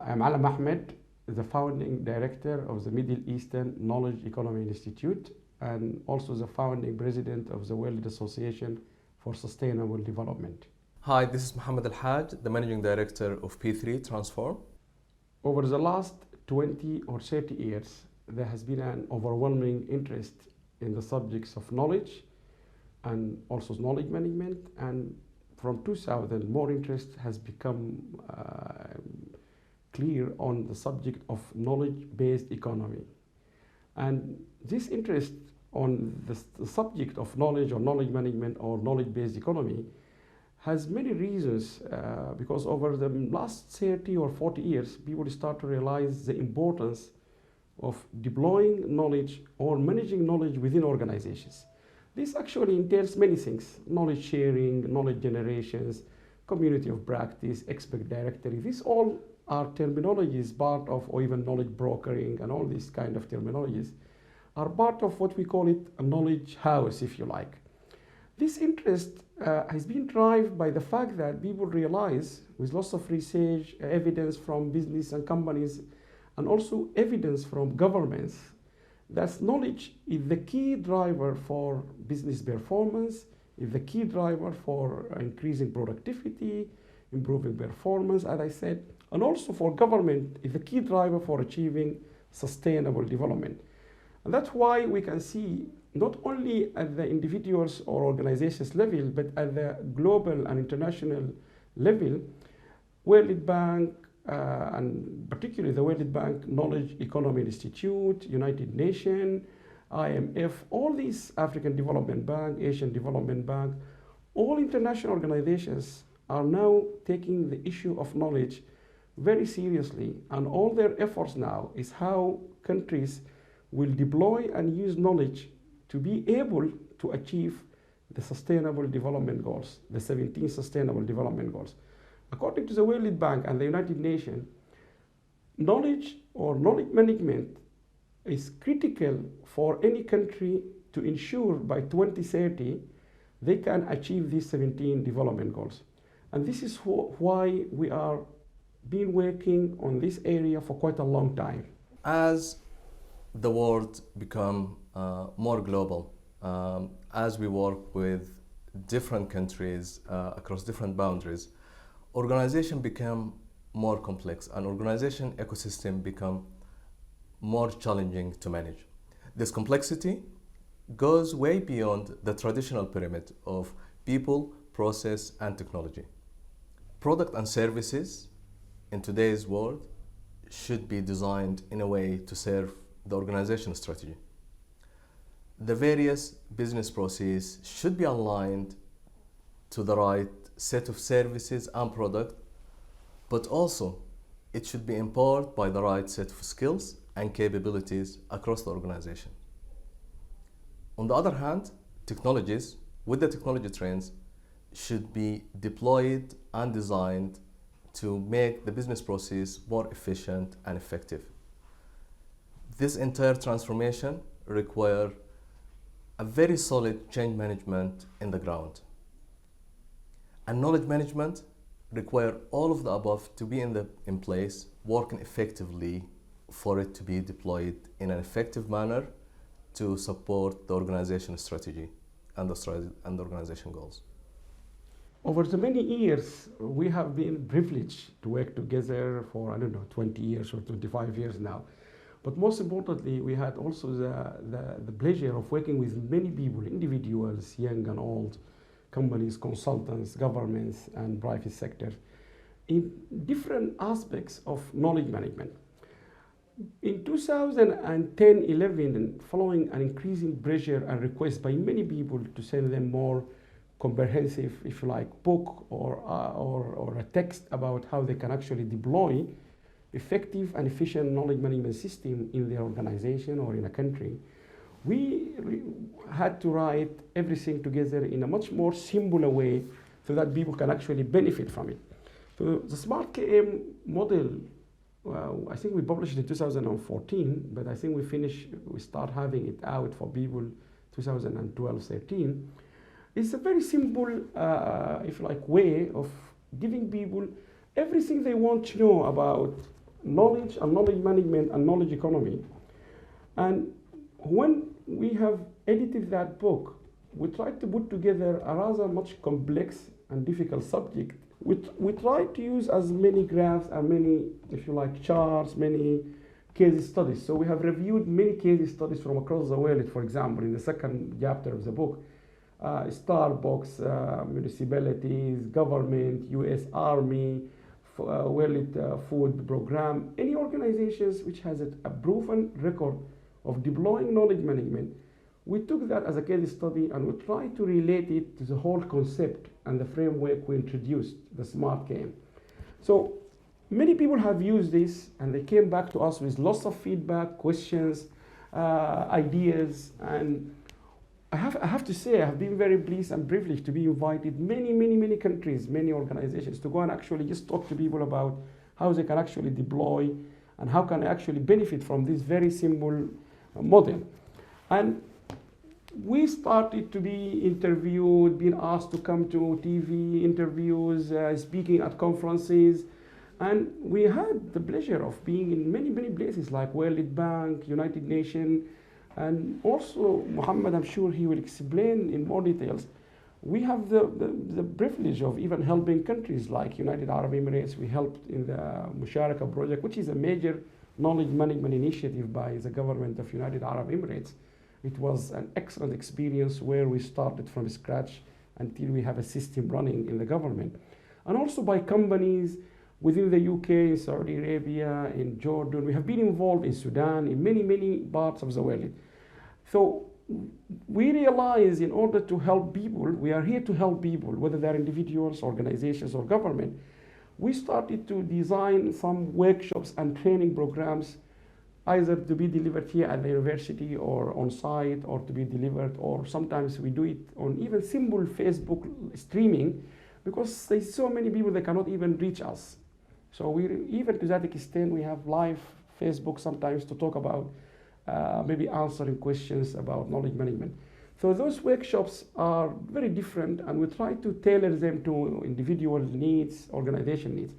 I'm Allam Ahmed, the founding director of the Middle Eastern Knowledge Economy Institute and also the founding president of the World Association for Sustainable Development. Hi, this is Mohamed Elhag, the managing director of P3 Transform. Over the last 20 or 30 years, there has been an overwhelming interest in the subjects of knowledge and also knowledge management, and from 2000 more interest has become clear on the subject of knowledge-based economy. And this interest on the subject of knowledge or knowledge management or knowledge-based economy has many reasons, because over the last 30 or 40 years, people start to realize the importance of deploying knowledge or managing knowledge within organizations. This actually entails many things: knowledge sharing, knowledge generations, community of practice, expert directory. These all are terminologies part of, or even knowledge brokering, and all these kind of terminologies are part of what we call it a knowledge house, if you like. This interest has been driven by the fact that people realize, with lots of research, evidence from business and companies, and also evidence from governments, that knowledge is the key driver for business performance, is the key driver for increasing productivity, improving performance, as I said, and also for government is the key driver for achieving sustainable development. And that's why we can see, not only at the individuals or organizations level, but at the global and international level, World Bank, and particularly the World Bank Knowledge Economy Institute, United Nations, IMF, all these African Development Bank, Asian Development Bank, all international organizations are now taking the issue of knowledge very seriously, and all their efforts now is how countries will deploy and use knowledge to be able to achieve the Sustainable Development Goals, the 17 Sustainable Development Goals. According to the World Bank and the United Nations, knowledge or knowledge management is critical for any country to ensure by 2030 they can achieve these 17 development goals. And this is why we are been working on this area for quite a long time. As the world become more global, as we work with different countries across different boundaries, organization become more complex and organization ecosystem become more challenging to manage. This complexity goes way beyond the traditional pyramid of people, process, and technology. Product and services in today's world should be designed in a way to serve the organization strategy. The various business processes should be aligned to the right set of services and product, but also it should be empowered by the right set of skills and capabilities across the organization. On the other hand, technologies with the technology trends should be deployed and designed to make the business process more efficient and effective. This entire transformation requires a very solid change management in the ground. And knowledge management requires all of the above to be in place, working effectively for it to be deployed in an effective manner to support the organization strategy and the organization goals. Over the many years, we have been privileged to work together for, 20 years or 25 years now. But most importantly, we had also the pleasure of working with many people, individuals, young and old, companies, consultants, governments, and private sector, in different aspects of knowledge management. In 2010-11, following an increasing pressure and request by many people to send them more comprehensive, if you like, book or a text about how they can actually deploy effective and efficient knowledge management system in their organization or in a country, we had to write everything together in a much more simpler way so that people can actually benefit from it. So the Smart KM model, I think we published it in 2014, but I think we start having it out for people 2012-13. It's a very simple, if you like, way of giving people everything they want to know about knowledge and knowledge management and knowledge economy. And when we have edited that book, we tried to put together a rather much complex and difficult subject. We tried to use as many graphs and many, if you like, charts, many case studies. So we have reviewed many case studies from across the world, for example, in the second chapter of the book. Starbucks, municipalities, government, US Army, World Food Program, any organizations which has a proven record of deploying knowledge management. We took that as a case study and we tried to relate it to the whole concept and the framework we introduced, the SMART game. So many people have used this and they came back to us with lots of feedback, questions, ideas, and I have to say I have been very pleased and privileged to be invited many countries, many organizations to go and actually just talk to people about how they can actually deploy and how can they actually benefit from this very simple model. And we started to be interviewed, being asked to come to TV interviews, speaking at conferences, and we had the pleasure of being in many places like World Bank, United Nations, and also Mohamed, I'm sure he will explain in more details. We have the privilege of even helping countries like United Arab Emirates. We helped in the Musharaka project, which is a major knowledge management initiative by the government of United Arab Emirates. It was an excellent experience where we started from scratch until we have a system running in the government. And also by companies within the UK, Saudi Arabia, in Jordan. We have been involved in Sudan, in many parts of the world. So we realize in order to help people, we are here to help people, whether they're individuals, organizations, or government. We started to design some workshops and training programs, either to be delivered here at the university or on site, or to be delivered, or sometimes we do it on even simple Facebook streaming, because there's so many people that cannot even reach us. So we, even to that extent, we have live Facebook sometimes to talk about maybe answering questions about knowledge management. So those workshops are very different, and we try to tailor them to individual needs, organization needs.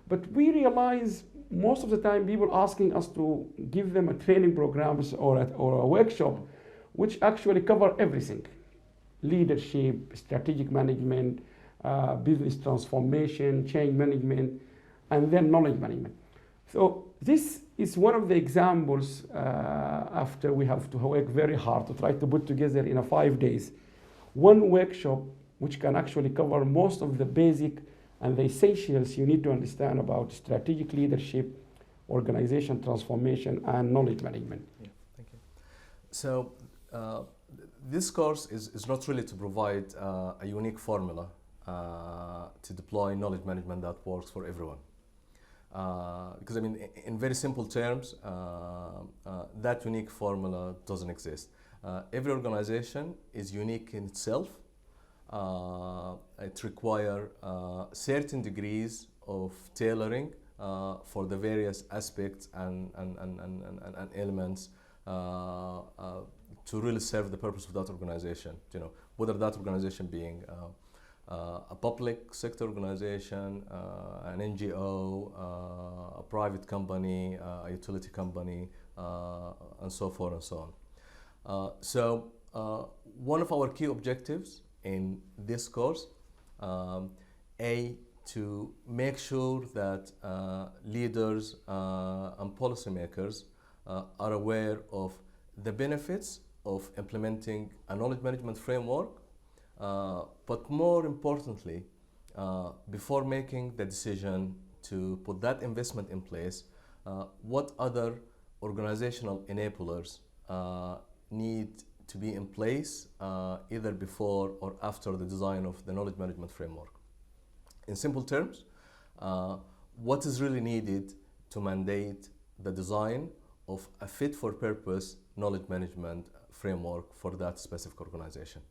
But we realize most of the time people asking us to give them a training programs or a workshop which actually cover everything: leadership, strategic management, business transformation, change management, and then knowledge management. So this is one of the examples after we have to work very hard to try to put together in 5 days one workshop which can actually cover most of the basic and the essentials you need to understand about strategic leadership, organization transformation, and knowledge management. Yeah, thank you. So this course is not really to provide a unique formula to deploy knowledge management that works for everyone. Because I mean, in very simple terms, that unique formula doesn't exist. Every organization is unique in itself. It requires certain degrees of tailoring for the various aspects and elements to really serve the purpose of that organization. You know, whether that organization being a public sector organization, an NGO, a private company, a utility company, and so forth and so on. So one of our key objectives in this course, to make sure that leaders and policymakers are aware of the benefits of implementing a knowledge management framework, but more importantly, before making the decision to put that investment in place, what other organizational enablers need to be in place either before or after the design of the knowledge management framework. In simple terms, what is really needed to mandate the design of a fit-for-purpose knowledge management framework for that specific organization?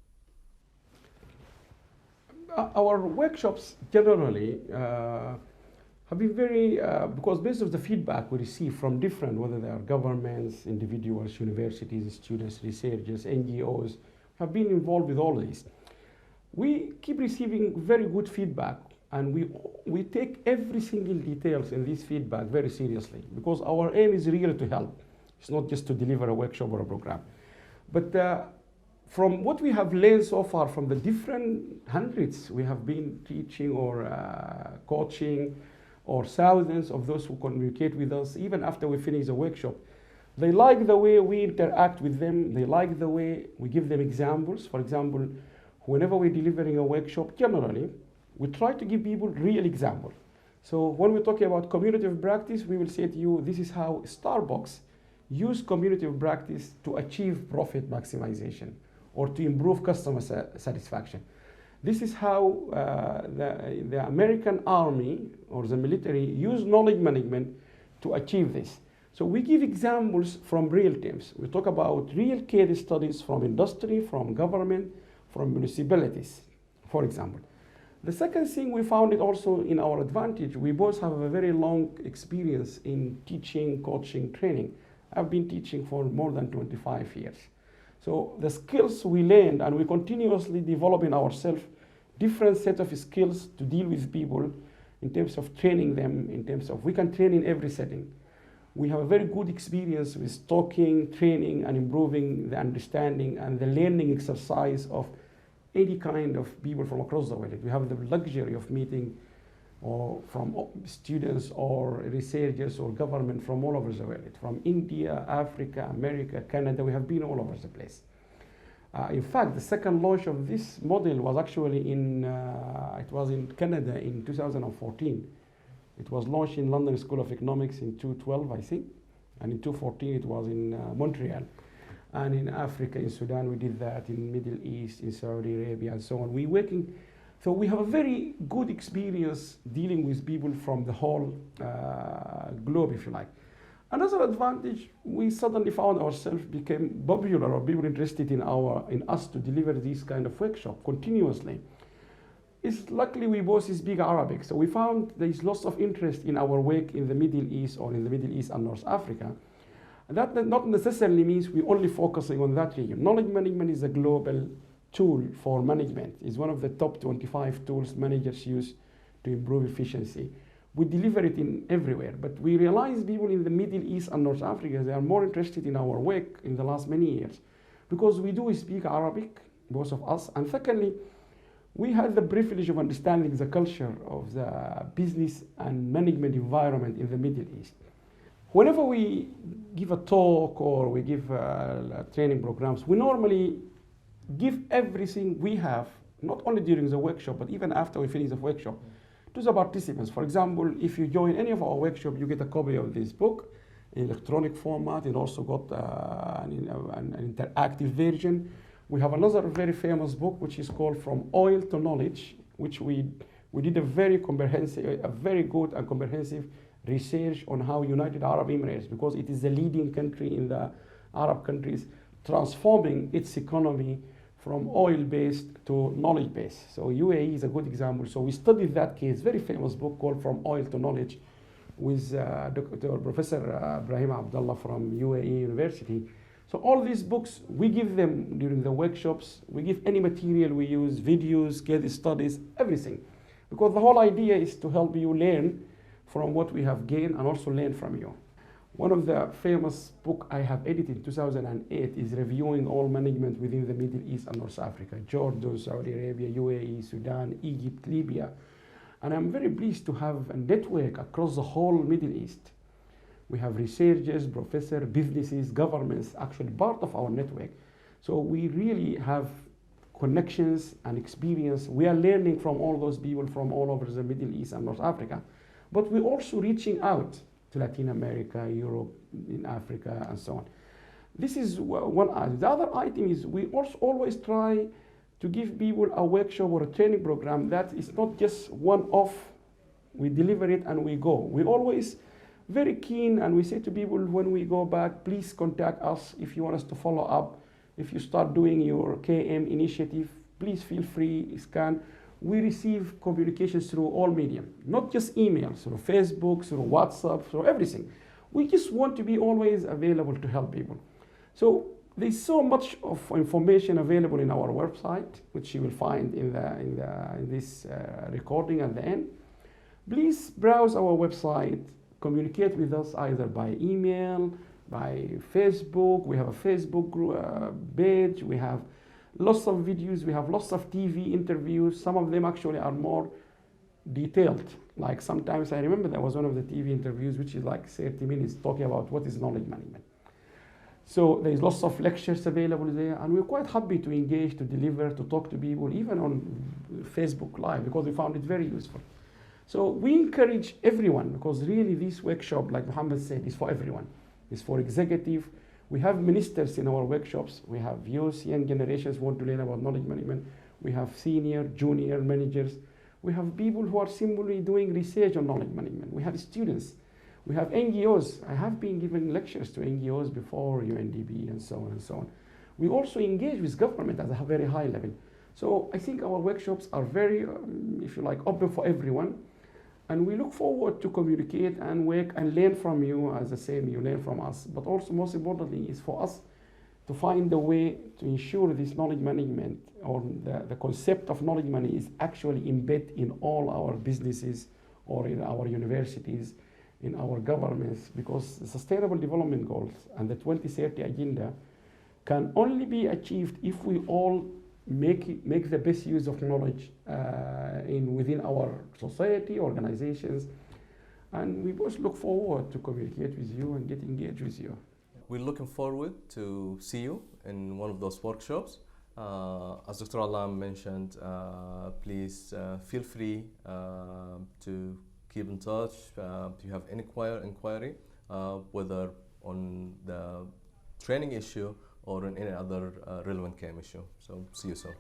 Our workshops generally have been very, because based on the feedback we receive from different, whether they are governments, individuals, universities, students, researchers, NGOs, have been involved with all of this. We keep receiving very good feedback And we take every single details in this feedback very seriously, because our aim is really to help. It's not just to deliver a workshop or a program. But from what we have learned so far from the different hundreds we have been teaching or coaching, or thousands of those who communicate with us, even after we finish the workshop, they like the way we interact with them. They like the way we give them examples. For example, whenever we're delivering a workshop, generally, we try to give people real example. So when we're talking about community of practice, we will say to you, this is how Starbucks use community of practice to achieve profit maximization or to improve customer satisfaction. This is how the American Army or the military use knowledge management to achieve this. So we give examples from real teams. We talk about real case studies from industry, from government, from municipalities, for example. The second thing we found it also in our advantage, we both have a very long experience in teaching, coaching, training. I've been teaching for more than 25 years. So the skills we learned, and we continuously develop in ourselves different set of skills to deal with people in terms of training them, in terms of we can train in every setting. We have a very good experience with talking, training, and improving the understanding and the learning exercise of any kind of people from across the world. We have the luxury of meeting from students or researchers or government from all over the world, from India, Africa, America, Canada. We have been all over the place. In fact, the second launch of this model was actually it was in Canada in 2014. It was launched in London School of Economics in 2012, I think, and in 2014 it was in Montreal. And in Africa, in Sudan, we did that, in Middle East, in Saudi Arabia, and so on. So we have a very good experience dealing with people from the whole globe, if you like. Another advantage, we suddenly found ourselves became popular, or people interested in us to deliver this kind of workshop continuously. It's luckily we both speak Arabic, so we found there is lots of interest in our work in the Middle East or in the Middle East and North Africa. And that not necessarily means we're only focusing on that region. Knowledge management is a global tool for management. It's one of the top 25 tools managers use to improve efficiency. We deliver it in everywhere, but we realize people in the Middle East and North Africa, they are more interested in our work in the last many years because we do speak Arabic, both of us. And secondly, we had the privilege of understanding the culture of the business and management environment in the Middle East. Whenever we give a talk or we give training programs, we normally give everything we have, not only during the workshop, but even after we finish the workshop, to the participants. For example, if you join any of our workshops, you get a copy of this book in electronic format. It also got an interactive version. We have another very famous book, which is called From Oil to Knowledge, which we did a very good and comprehensive research on how United Arab Emirates, because it is the leading country in the Arab countries, transforming its economy from oil-based to knowledge-based. So UAE is a good example. So we studied that case, very famous book called From Oil to Knowledge, with Professor Ibrahim Abdullah from UAE University. So all these books, we give them during the workshops. We give any material we use, videos, case studies, everything. Because the whole idea is to help you learn from what we have gained and also learn from you. One of the famous books I have edited in 2008 is reviewing all management within the Middle East and North Africa, Jordan, Saudi Arabia, UAE, Sudan, Egypt, Libya. And I'm very pleased to have a network across the whole Middle East. We have researchers, professors, businesses, governments, actually part of our network. So we really have connections and experience. We are learning from all those people from all over the Middle East and North Africa. But we're also reaching out to Latin America, Europe, in Africa, and so on. This is one item. The other item is we also always try to give people a workshop or a training program that is not just one-off. We deliver it and we go. We're always very keen, and we say to people when we go back, please contact us if you want us to follow up. If you start doing your KM initiative, please feel free, scan. We receive communications through all medium, not just emails, through Facebook, through WhatsApp, through everything. We just want to be always available to help people. So There's so much of information available in our website, which you will find in this recording at the end. Please browse our website, communicate with us either by email, by Facebook. We have a Facebook page. We have lots of videos. We have lots of TV interviews. Some of them actually are more detailed. Like sometimes I remember there was one of the TV interviews which is like 30 minutes talking about what is knowledge management. So there's lots of lectures available there, and we're quite happy to engage, to deliver, to talk to people, even on Facebook Live, because we found it very useful. So we encourage everyone, because really this workshop, like Mohammed said, is for everyone. It's for executive. We have ministers in our workshops. We have youth, young generations who want to learn about knowledge management. We have senior, junior managers. We have people who are simply doing research on knowledge management. We have students. We have NGOs. I have been giving lectures to NGOs before, UNDP and so on and so on. We also engage with government at a very high level. So I think our workshops are very, if you like, open for everyone. And we look forward to communicate and work and learn from you, as I say, you learn from us. But also, most importantly, is for us to find a way to ensure this knowledge management, or the concept of knowledge management, is actually embedded in all our businesses or in our universities, in our governments, because the Sustainable Development Goals and the 2030 Agenda can only be achieved if we all make the best use of knowledge within our society, organizations, and we both look forward to communicate with you and get engaged with you. We're looking forward to see you in one of those workshops. As Dr. Allam mentioned, please feel free to keep in touch if you have any inquiry, whether on the training issue or on any other relevant KM issue. So see you soon.